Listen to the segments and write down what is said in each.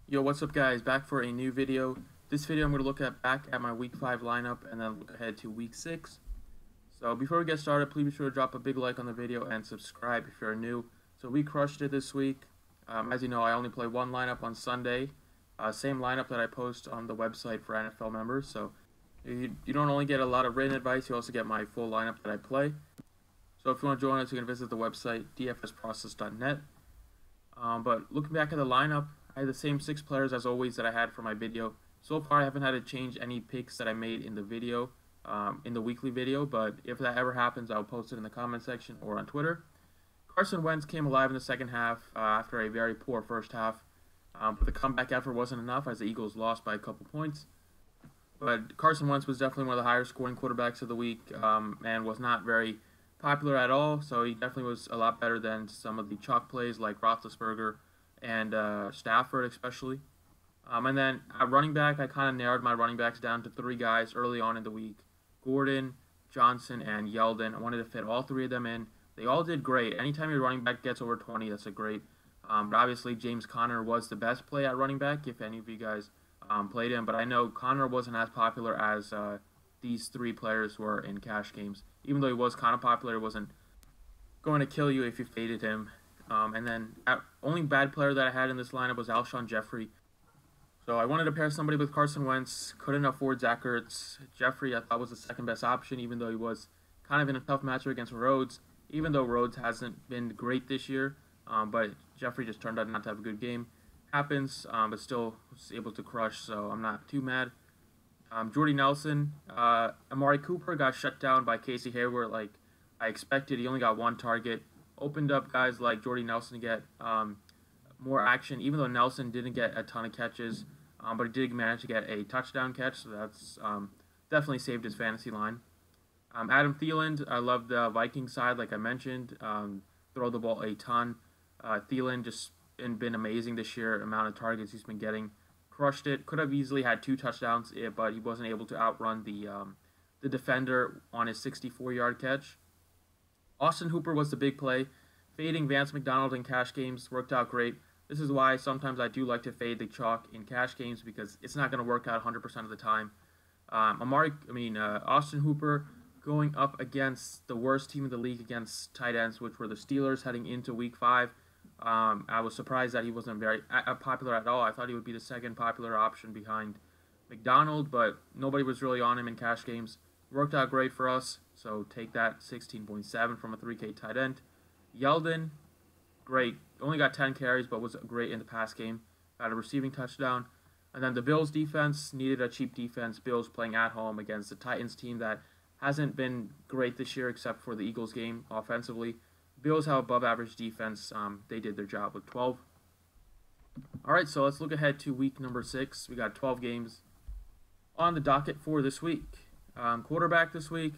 Yo, what's up guys? Back for a new video. This video I'm going to look back at my week 5 lineup and then look ahead to week 6. So before we get started, please be sure to drop a big like on the video and subscribe if you're new. So we crushed it this week. As you know, I only play one lineup on Sunday. Same lineup that I post on the website for NFL members. So you don't only get a lot of written advice, you also get my full lineup that I play. So if you want to join us, you can visit the website dfsprocess.net. But looking back at the lineup, I had the same 6 players as always that I had for my video. So far, I haven't had to change any picks that I made in the video, in the weekly video. But if that ever happens, I'll post it in the comment section or on Twitter. Carson Wentz came alive in the second half after a very poor first half. But the comeback effort wasn't enough as the Eagles lost by a couple points. But Carson Wentz was definitely one of the higher scoring quarterbacks of the week and was not very popular at all. So he definitely was a lot better than some of the chalk plays like Roethlisberger and Stafford especially. And then at running back, I kind of narrowed my running backs down to 3 guys early on in the week. Gordon, Johnson, and Yeldon. I wanted to fit all 3 of them in. They all did great. Anytime your running back gets over 20, that's a great. But obviously, James Conner was the best play at running back, if any of you guys played him. But I know Conner wasn't as popular as these 3 players were in cash games. Even though he was kind of popular, it wasn't going to kill you if you faded him. And then only bad player that I had in this lineup was Alshon Jeffrey. So I wanted to pair somebody with Carson Wentz. Couldn't afford Zach Ertz. Jeffrey I thought was the second best option, even though he was kind of in a tough matchup against Rhodes. Even though Rhodes hasn't been great this year, but Jeffrey just turned out not to have a good game. Happens, but still was able to crush, so I'm not too mad. Jordy Nelson, Amari Cooper got shut down by Casey Hayward like I expected. He only got 1 target. Opened up guys like Jordy Nelson to get more action, even though Nelson didn't get a ton of catches, but he did manage to get a touchdown catch, so that's definitely saved his fantasy line. Adam Thielen, I love the Viking side, like I mentioned, throw the ball a ton. Thielen just been amazing this year, amount of targets he's been getting. Crushed it, could have easily had 2 touchdowns, but he wasn't able to outrun the defender on his 64-yard catch. Austin Hooper was the big play. Fading Vance McDonald in cash games worked out great. This is why sometimes I do like to fade the chalk in cash games because it's not going to work out 100% of the time. Austin Hooper going up against the worst team in the league against tight ends, which were the Steelers heading into week 5. I was surprised that he wasn't very popular at all. I thought he would be the second popular option behind McDonald, but nobody was really on him in cash games. Worked out great for us, so take that 16.7 from a 3K tight end. Yeldon, great. Only got 10 carries, but was great in the pass game. Got a receiving touchdown. And then the Bills defense needed a cheap defense. Bills playing at home against the Titans team that hasn't been great this year except for the Eagles game offensively. Bills have above average defense. They did their job with 12. All right, so let's look ahead to week number 6. We got 12 games on the docket for this week. Quarterback this week,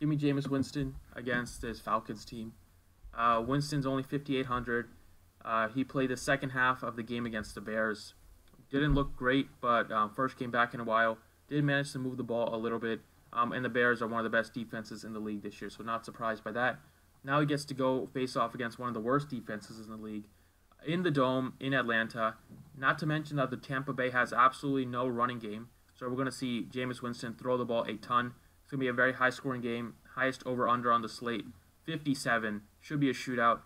give me Jameis Winston against this Falcons team. Winston's only 5,800. He played the second half of the game against the Bears. Didn't look great, but first came back in a while. Did manage to move the ball a little bit. And the Bears are one of the best defenses in the league this year, so not surprised by that. Now he gets to go face off against one of the worst defenses in the league in the Dome in Atlanta. Not to mention that the Tampa Bay has absolutely no running game. So we're going to see Jameis Winston throw the ball a ton. It's going to be a very high-scoring game. Highest over-under on the slate, 57. Should be a shootout.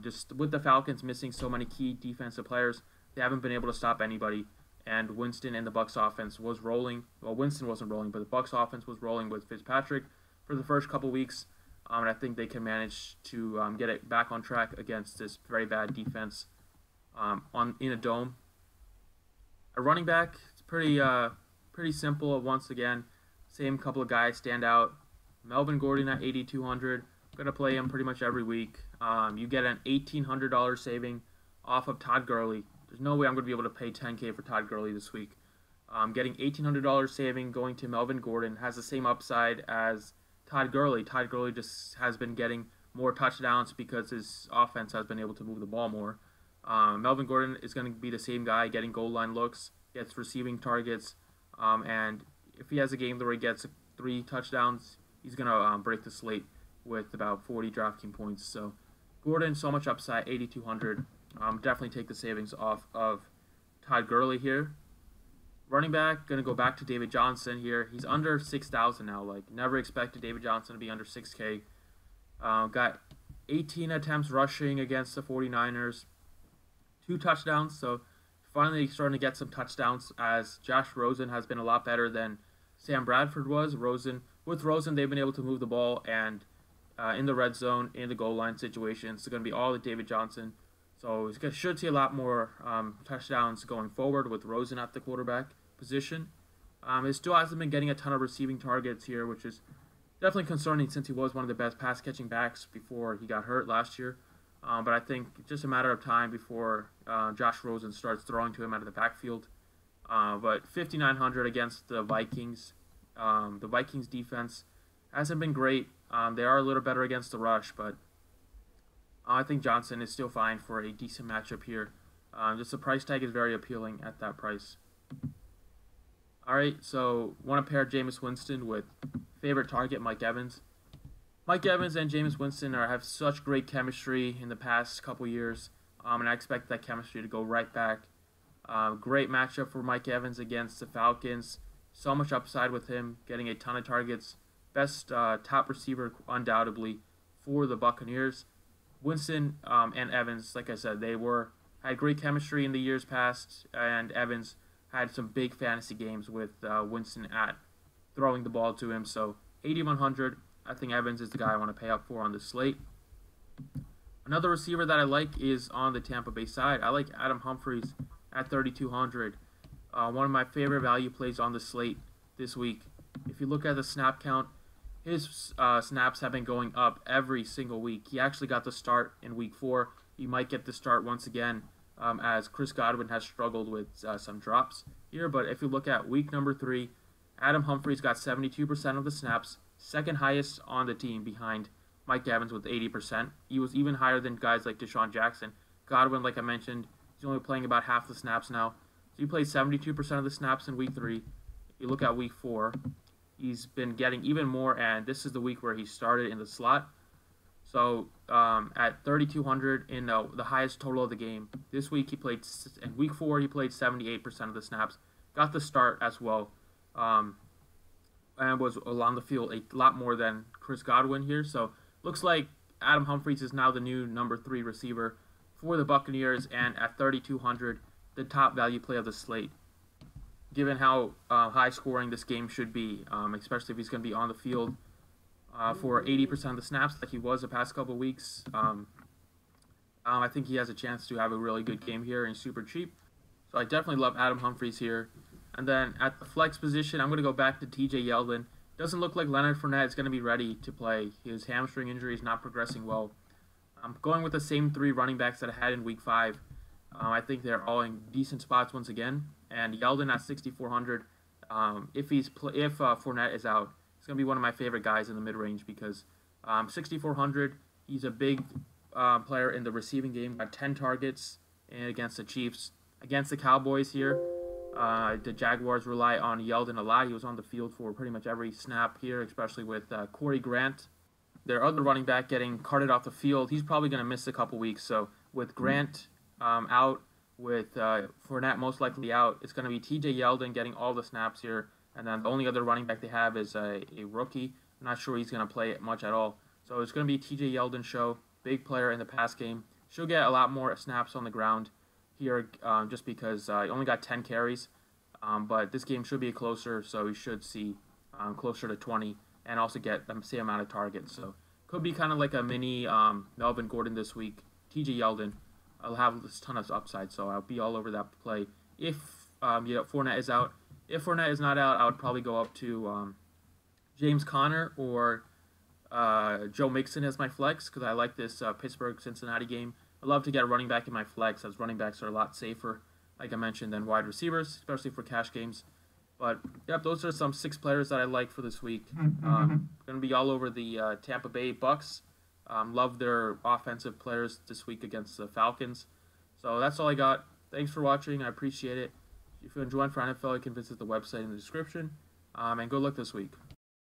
Just with the Falcons missing so many key defensive players, they haven't been able to stop anybody. And Winston and the Bucs offense was rolling. Well, Winston wasn't rolling, but the Bucs offense was rolling with Fitzpatrick for the first couple weeks. And I think they can manage to get it back on track against this very bad defense in a Dome. A running back, it's pretty simple once again. Same couple of guys stand out. Melvin Gordon at 8,200. Going to play him pretty much every week. You get an $1,800 saving off of Todd Gurley. There's no way I'm going to be able to pay $10K for Todd Gurley this week. Getting $1,800 saving going to Melvin Gordon has the same upside as Todd Gurley. Todd Gurley just has been getting more touchdowns because his offense has been able to move the ball more. Melvin Gordon is going to be the same guy getting goal line looks, gets receiving targets, and if he has a game where he gets 3 touchdowns, he's going to break the slate with about 40 Draftkings points. So Gordon, so much upside, 8,200. Definitely take the savings off of Todd Gurley here. Running back, going to go back to David Johnson here. He's under 6,000 now. Like, never expected David Johnson to be under 6K. Got 18 attempts rushing against the 49ers. 2 touchdowns, so finally starting to get some touchdowns as Josh Rosen has been a lot better than Sam Bradford was. With Rosen, they've been able to move the ball and in the red zone, in the goal line situations. It's going to be all with David Johnson. So we should see a lot more touchdowns going forward with Rosen at the quarterback position. He still hasn't been getting a ton of receiving targets here, which is definitely concerning since he was one of the best pass-catching backs before he got hurt last year. But I think it's just a matter of time before Josh Rosen starts throwing to him out of the backfield. But 5,900 against the Vikings. The Vikings defense hasn't been great. They are a little better against the rush, but I think Johnson is still fine for a decent matchup here. Just the price tag is very appealing at that price. Alright, so want to pair Jameis Winston with favorite target Mike Evans. Mike Evans and Jameis Winston have such great chemistry in the past couple years, and I expect that chemistry to go right back. Great matchup for Mike Evans against the Falcons. So much upside with him, getting a ton of targets. Best top receiver, undoubtedly, for the Buccaneers. Winston and Evans, like I said, had great chemistry in the years past, and Evans had some big fantasy games with Winston at throwing the ball to him. So 8,100, I think Evans is the guy I want to pay up for on the slate. Another receiver that I like is on the Tampa Bay side. I like Adam Humphries at 3,200. One of my favorite value plays on the slate this week. If you look at the snap count, his snaps have been going up every single week. He actually got the start in week 4. He might get the start once again as Chris Godwin has struggled with some drops here. But if you look at week number 3, Adam Humphries got 72% of the snaps, second highest on the team behind Mike Evans with 80%. He was even higher than guys like Deshaun Jackson. Godwin, like I mentioned, he's only playing about half the snaps now. So he played 72% of the snaps in week 3. You look at week 4, he's been getting even more, and this is the week where he started in the slot. So at 3,200 in the highest total of the game. This week in week 4 he played 78% of the snaps, got the start as well, and was along the field a lot more than Chris Godwin here. So looks like Adam Humphries is now the new number 3 receiver for the Buccaneers, and at 3,200, the top value play of the slate. Given how high scoring this game should be, especially if he's going to be on the field for 80% of the snaps like he was the past couple of weeks, I think he has a chance to have a really good game here and super cheap. So I definitely love Adam Humphries here. And then at the flex position, I'm going to go back to TJ Yeldon. Doesn't look like Leonard Fournette is going to be ready to play. His hamstring injury is not progressing well. I'm going with the same 3 running backs that I had in week 5. I think they're all in decent spots once again. And Yeldon at 6,400. If Fournette is out, it's going to be one of my favorite guys in the mid-range because 6,400, he's a big player in the receiving game. Got 10 targets against the Chiefs. Against the Cowboys here, the Jaguars rely on Yeldon a lot. He was on the field for pretty much every snap here, especially with Corey Grant, their other running back, getting carted off the field. He's probably going to miss a couple weeks. So with Grant out, with Fournette most likely out, it's going to be TJ Yeldon getting all the snaps here. And then the only other running back they have is a rookie. I'm not sure he's going to play much at all. So it's going to be TJ Yeldon show. Big player in the pass game. She'll get a lot more snaps on the ground here just because he only got 10 carries. But this game should be closer, so he should see closer to 20 and also get the same amount of targets. So could be kind of like a mini Melvin Gordon this week. TJ Yeldon. I'll have a ton of upside, so I'll be all over that play. If Fournette is out. If Fournette is not out, I would probably go up to James Conner or Joe Mixon as my flex because I like this Pittsburgh-Cincinnati game. I love to get a running back in my flex as running backs are a lot safer, like I mentioned, than wide receivers, especially for cash games. But, yep, those are some 6 players that I like for this week. Going to be all over the Tampa Bay Bucks. Love their offensive players this week against the Falcons. So that's all I got. Thanks for watching. I appreciate it. If you're enjoying for NFL, you can visit the website in the description. And good luck this week.